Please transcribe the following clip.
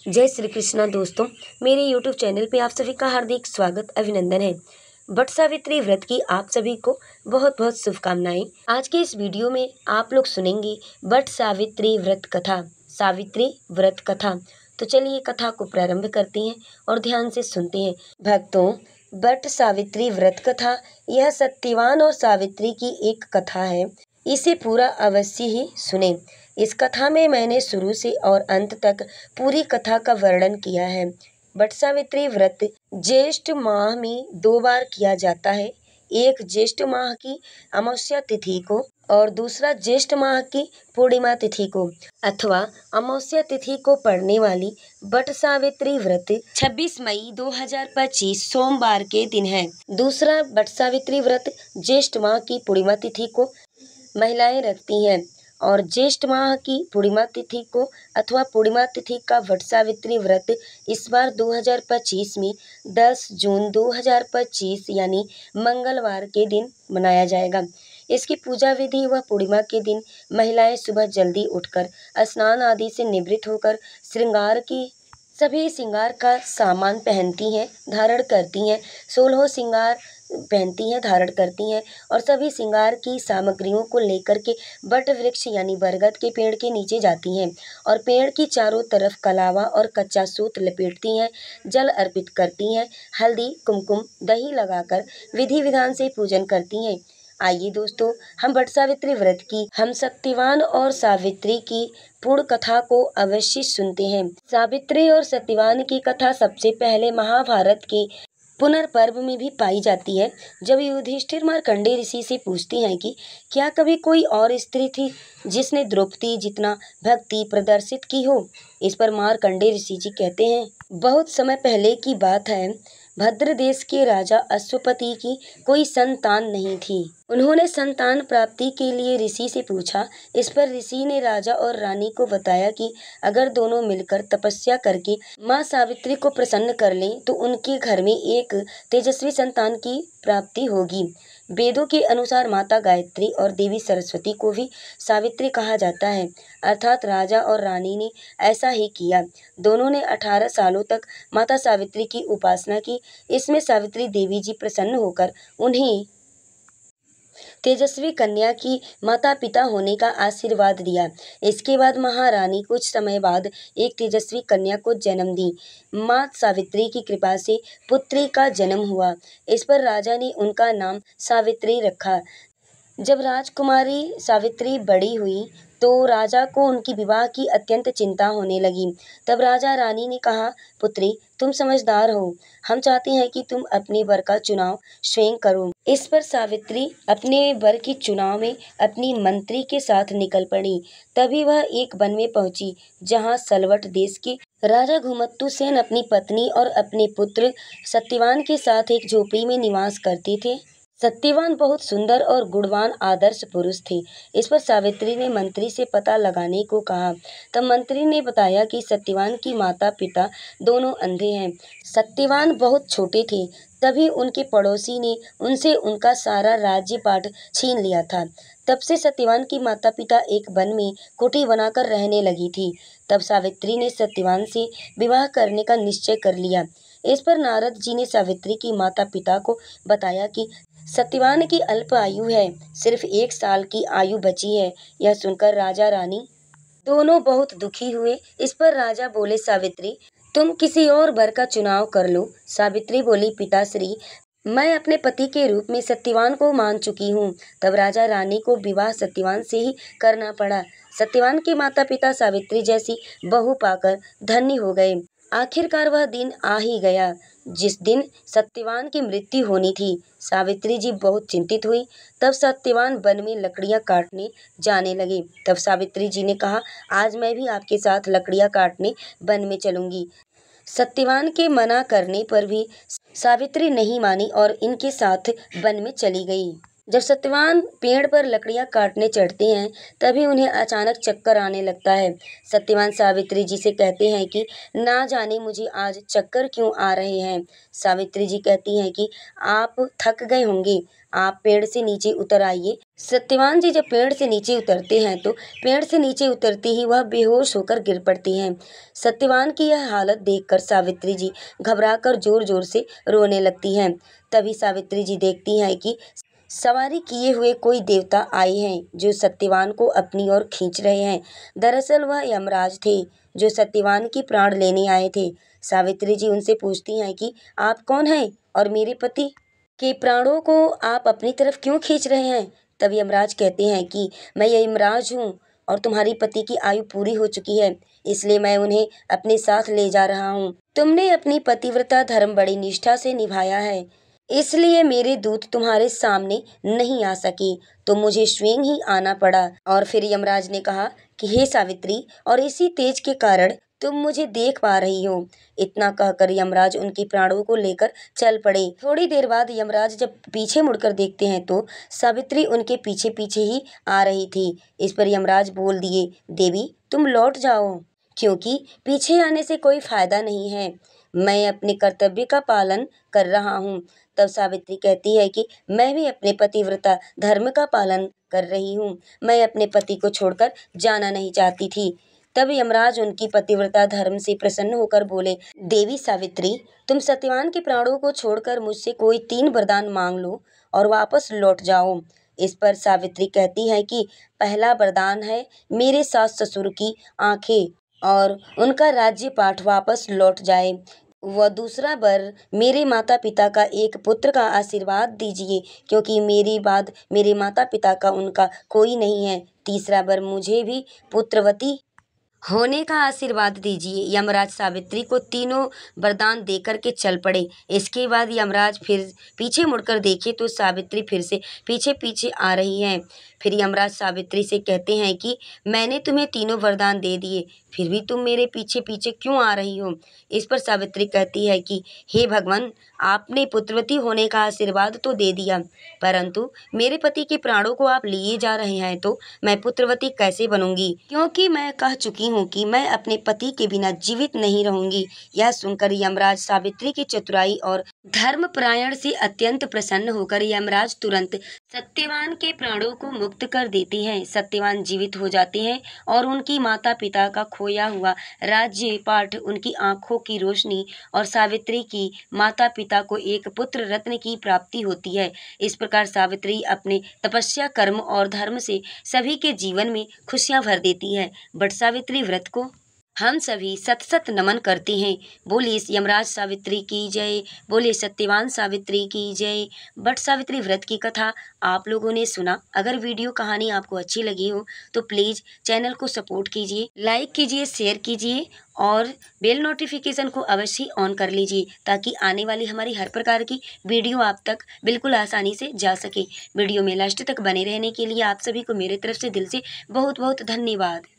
जय श्री कृष्णा दोस्तों, मेरे YouTube चैनल पे आप सभी का हार्दिक स्वागत अभिनंदन है। वट सावित्री व्रत की आप सभी को बहुत बहुत शुभकामनाएं। आज के इस वीडियो में आप लोग सुनेंगे वट सावित्री व्रत कथा, सावित्री व्रत कथा। तो चलिए कथा को प्रारंभ करते हैं और ध्यान से सुनते हैं। भक्तों, वट सावित्री व्रत कथा यह सत्यवान और सावित्री की एक कथा है। इसे पूरा अवश्य ही सुने। इस कथा में मैंने शुरू से और अंत तक पूरी कथा का वर्णन किया है। वट सावित्री व्रत ज्येष्ठ माह में 2 बार किया जाता है। एक ज्येष्ठ माह की अमावस्या तिथि को और दूसरा ज्येष्ठ माह की पूर्णिमा तिथि को अथवा अमावस्या तिथि को पड़ने वाली वट सावित्री व्रत 26 मई 2025 सोमवार के दिन है। दूसरा वट सावित्री व्रत ज्येष्ठ माह की पूर्णिमा तिथि को महिलाएं रखती हैं और ज्येष्ठ माह की पूर्णिमा तिथि को अथवा पूर्णिमा तिथि का वट सावित्री व्रत इस बार 2025 में 10 जून 2025 यानी मंगलवार के दिन मनाया जाएगा। इसकी पूजा विधि व पूर्णिमा के दिन महिलाएं सुबह जल्दी उठकर स्नान आदि से निवृत्त होकर श्रृंगार की सभी श्रृंगार का सामान पहनती हैं, धारण करती हैं। 16 श्रृंगार पहनती हैं, धारण करती हैं और सभी श्रृंगार की सामग्रियों को लेकर के वट वृक्ष यानी बरगद के पेड़ के नीचे जाती हैं और पेड़ की चारों तरफ कलावा और कच्चा सूत लपेटती हैं, जल अर्पित करती हैं, हल्दी कुमकुम दही लगाकर विधि विधान से पूजन करती हैं। आइए दोस्तों, हम वट सावित्री व्रत की हम सत्यवान और सावित्री की पूर्ण कथा को अवश्य सुनते हैं। सावित्री और सत्यवान की कथा सबसे पहले महाभारत के पुनर्पर्व में भी पाई जाती है। जब युधिष्ठिर मार्कंडेय ऋषि से पूछती हैं कि क्या कभी कोई और स्त्री थी जिसने द्रौपदी जितना भक्ति प्रदर्शित की हो। इस पर मार्कंडेय ऋषि जी कहते हैं, बहुत समय पहले की बात है, भद्र देश के राजा अश्वपति की कोई संतान नहीं थी। उन्होंने संतान प्राप्ति के लिए ऋषि से पूछा। इस पर ऋषि ने राजा और रानी को बताया कि अगर दोनों मिलकर तपस्या करके माँ सावित्री को प्रसन्न कर लें तो उनके घर में एक तेजस्वी संतान की प्राप्ति होगी। वेदों के अनुसार माता गायत्री और देवी सरस्वती को भी सावित्री कहा जाता है, अर्थात राजा और रानी ने ऐसा ही किया। दोनों ने 18 सालों तक माता सावित्री की उपासना की। इसमें सावित्री देवी जी प्रसन्न होकर उन्हें तेजस्वी कन्या की माता पिता होने का आशीर्वाद दिया। इसके बाद महारानी कुछ समय बाद एक तेजस्वी कन्या को जन्म दी। माँ सावित्री की कृपा से पुत्री का जन्म हुआ। इस पर राजा ने उनका नाम सावित्री रखा। जब राजकुमारी सावित्री बड़ी हुई तो राजा को उनकी विवाह की अत्यंत चिंता होने लगी। तब राजा रानी ने कहा, पुत्री तुम समझदार हो, हम चाहते हैं कि तुम अपने वर का चुनाव स्वयं करो। इस पर सावित्री अपने वर के चुनाव में अपनी मंत्री के साथ निकल पड़ी। तभी वह एक वन में पहुंची जहां सलवट देश के राजा घुमत्तु सेन अपनी पत्नी और अपने पुत्र सत्यवान के साथ एक झोपड़ी में निवास करते थे। सत्यवान बहुत सुंदर और गुणवान आदर्श पुरुष थे। इस पर सावित्री ने मंत्री से पता लगाने को कहा। तब मंत्री ने बताया कि सत्यवान की माता पिता दोनों अंधे हैं। सत्यवान बहुत छोटे थे, तभी उनके पड़ोसी ने उनसे उनका सारा राज्य पाट छीन लिया था। तब से सत्यवान की माता पिता एक वन में कुटी बनाकर रहने लगी थी। तब सावित्री ने सत्यवान से विवाह करने का निश्चय कर लिया। इस पर नारद जी ने सावित्री की माता पिता को बताया कि सत्यवान की अल्प आयु है, सिर्फ 1 साल की आयु बची है। यह सुनकर राजा रानी दोनों बहुत दुखी हुए। इस पर राजा बोले, सावित्री तुम किसी और वर का चुनाव कर लो। सावित्री बोली, पिताश्री मैं अपने पति के रूप में सत्यवान को मान चुकी हूँ। तब राजा रानी को विवाह सत्यवान से ही करना पड़ा। सत्यवान के माता पिता सावित्री जैसी बहू पाकर धन्य हो गए। आखिरकार वह दिन आ ही गया जिस दिन सत्यवान की मृत्यु होनी थी। सावित्री जी बहुत चिंतित हुई। तब सत्यवान वन में लकड़ियां काटने जाने लगे। तब सावित्री जी ने कहा, आज मैं भी आपके साथ लकड़ियां काटने वन में चलूंगी। सत्यवान के मना करने पर भी सावित्री नहीं मानी और इनके साथ वन में चली गई। जब सत्यवान पेड़ पर लकड़ियां काटने चढ़ते हैं तभी उन्हें अचानक चक्कर आने लगता है। सत्यवान सावित्री जी से कहते हैं कि ना जाने मुझे आज चक्कर क्यों आ रहे हैं। सावित्री जी कहती हैं कि आप थक गए होंगे, आप पेड़ से नीचे उतर आइए। सत्यवान जी जब पेड़ से नीचे उतरते हैं तो पेड़ से नीचे उतरते ही वह बेहोश होकर गिर पड़ती हैं। सत्यवान की यह हालत देखकर सावित्री जी घबराकर जोर जोर से रोने लगती हैं। तभी सावित्री जी देखती हैं कि सवारी किए हुए कोई देवता आए हैं जो सत्यवान को अपनी ओर खींच रहे हैं। दरअसल वह यमराज थे जो सत्यवान की प्राण लेने आए थे। सावित्री जी उनसे पूछती हैं कि आप कौन हैं और मेरे पति के प्राणों को आप अपनी तरफ क्यों खींच रहे हैं। तब यमराज कहते हैं कि मैं यमराज हूँ और तुम्हारी पति की आयु पूरी हो चुकी है, इसलिए मैं उन्हें अपने साथ ले जा रहा हूँ। तुमने अपनी पतिव्रता धर्म बड़ी निष्ठा से निभाया है, इसलिए मेरे दूत तुम्हारे सामने नहीं आ सके तो मुझे स्वयं ही आना पड़ा। और फिर यमराज ने कहा कि हे सावित्री, और इसी तेज के कारण तुम मुझे देख पा रही हो। इतना कहकर यमराज उनके प्राणों को लेकर चल पड़े। थोड़ी देर बाद यमराज जब पीछे मुड़कर देखते हैं तो सावित्री उनके पीछे पीछे ही आ रही थी। इस पर यमराज बोल दिए, देवी तुम लौट जाओ, क्योंकि पीछे आने से कोई फायदा नहीं है, मैं अपने कर्तव्य का पालन कर रहा हूँ। तब सावित्री कहती है कि मैं भी अपने पतिव्रता धर्म का पालन कर रही हूँ, मैं अपने पति को छोड़कर जाना नहीं चाहती थी। तब यमराज उनकी पतिव्रता धर्म से प्रसन्न होकर बोले, देवी सावित्री, तुम सत्यवान के प्राणों को छोड़कर मुझसे कोई 3 वरदान मांग लो और वापस लौट जाओ। इस पर सावित्री कहती है कि पहला वरदान है मेरे सास ससुर की आंखें और उनका राज्य पाठ वापस लौट जाए। व दूसरा वर मेरे माता पिता का एक पुत्र का आशीर्वाद दीजिए, क्योंकि मेरे बाद मेरे माता पिता का उनका कोई नहीं है। तीसरा वर मुझे भी पुत्रवती होने का आशीर्वाद दीजिए। यमराज सावित्री को तीनों वरदान देकर के चल पड़े। इसके बाद यमराज फिर पीछे मुड़कर देखे तो सावित्री फिर से पीछे पीछे आ रही हैं। फिर यमराज सावित्री से कहते हैं कि मैंने तुम्हें तीनों वरदान दे दिए, फिर भी तुम मेरे पीछे पीछे क्यों आ रही हो। इस पर सावित्री कहती है कि हे भगवान, आपने पुत्रवती होने का आशीर्वाद तो दे दिया, परंतु मेरे पति के प्राणों को आप लिए जा रहे हैं तो मैं पुत्रवती कैसे बनूंगी, क्योंकि मैं कह चुकी हूँ कि मैं अपने पति के बिना जीवित नहीं रहूंगी। यह सुनकर यमराज सावित्री की चतुराई और धर्मपरायण से अत्यंत प्रसन्न होकर यमराज तुरंत सत्यवान के प्राणों को मुक्त कर देते हैं। सत्यवान जीवित हो जाते हैं और उनकी माता पिता का खोया हुआ राज्य पाठ, उनकी आंखों की रोशनी और सावित्री की माता पिता को एक पुत्र रत्न की प्राप्ति होती है। इस प्रकार सावित्री अपने तपस्या, कर्म और धर्म से सभी के जीवन में खुशियां भर देती है। बट सावित्री व्रत को हम सभी सत सत नमन करते हैं। बोलिए यमराज सावित्री की जय, बोलिए सत्यवान सावित्री की जय। बट सावित्री व्रत की कथा आप लोगों ने सुना। अगर वीडियो कहानी आपको अच्छी लगी हो तो प्लीज़ चैनल को सपोर्ट कीजिए, लाइक कीजिए, शेयर कीजिए और बेल नोटिफिकेशन को अवश्य ऑन कर लीजिए, ताकि आने वाली हमारी हर प्रकार की वीडियो आप तक बिल्कुल आसानी से जा सके। वीडियो में लास्ट तक बने रहने के लिए आप सभी को मेरे तरफ से दिल से बहुत बहुत धन्यवाद।